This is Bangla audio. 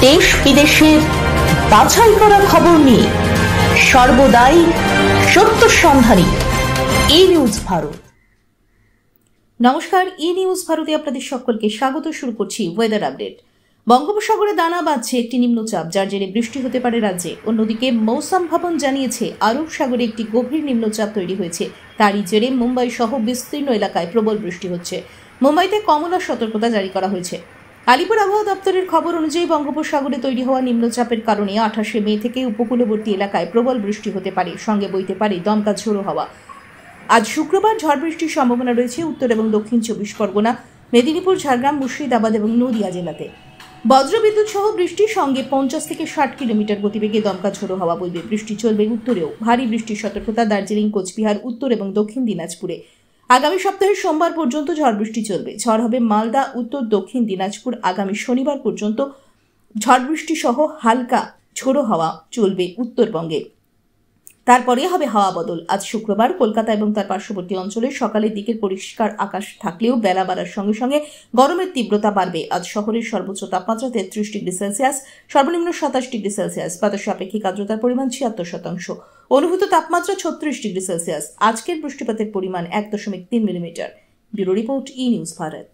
দেশ বিদেশের বাছাই করা খবর নিয়ে সর্বদাই সত্য সন্ধানী ই নিউজ ভারত। নমস্কার, ই নিউজ ভারতে আপনাদের সকলকে স্বাগত। শুরু করছি ওয়েদার আপডেট। বঙ্গোপসাগরে দানা বাঁধছে একটি নিম্নচাপ, যার জেরে বৃষ্টি হতে পারে রাজ্যে। অন্যদিকে মৌসুম ভবন জানিয়েছে আরব সাগরে একটি গভীর নিম্নচাপ তৈরি হয়েছে, তারই জেরে মুম্বাই সহ বিস্তীর্ণ এলাকায় প্রবল বৃষ্টি হচ্ছে। মুম্বাইতে কমলা সতর্কতা জারি করা হয়েছে। আলিপুর আবহাওয়া দপ্তরের খবর অনুযায়ী বঙ্গোপসাগরে তৈরি হওয়া নিম্নচাপের কারণে 28শে মে থেকে উপকূলবর্তী এলাকায় প্রবল বৃষ্টি হতে পারে, সঙ্গে বইতে পারে দমকা ঝোড়ো হাওয়া। আজ শুক্রবার ঝড় বৃষ্টির সম্ভাবনা রয়েছে উত্তর এবং দক্ষিণ 24 পরগনা, মেদিনীপুর, ঝাড়গ্রাম, মুর্শিদাবাদ এবং নদিয়া জেলাতে। বজ্রবিদ্যুৎ সহ বৃষ্টির সঙ্গে 50 থেকে 60 কিলোমিটার গতিবেগে দমকা ঝোড়ো হাওয়া বইবে। বৃষ্টি চলবে উত্তরেও। ভারী বৃষ্টির সতর্কতা দার্জিলিং, কোচবিহার, উত্তর এবং দক্ষিণ দিনাজপুরে। আগামী সপ্তাহের সোমবার পর্যন্ত ঝড় বৃষ্টি চলবে। ঝড় হবে মালদা, উত্তর দক্ষিণ দিনাজপুর। আগামী শনিবার পর্যন্ত ঝড় বৃষ্টি সহ হালকা ঝোড়ো হাওয়া চলবে উত্তরবঙ্গে। তারপরে হবে হাওয়া বদল। আজ শুক্রবার কলকাতা এবং তার পার্শ্ববর্তী অঞ্চলে সকালের দিকের পরিষ্কার আকাশ থাকলেও বেলা বাড়ার সঙ্গে সঙ্গে গরমের তীব্রতা বাড়বে। আজ শহরের সর্বোচ্চ তাপমাত্রা 33 ডিগ্রি সেলসিয়াস, সর্বনিম্ন 27 ডিগ্রি সেলসিয়াস। বাতাসে আপেক্ষিক আর্দ্রতার পরিমাণ 76%, অনুভূত তাপমাত্রা 36 ডিগ্রি সেলসিয়াস। আজকের বৃষ্টিপাতের পরিমাণ 1.3 মিলিমিটার। ব্যুরো রিপোর্ট, ই নিউজ ভারত।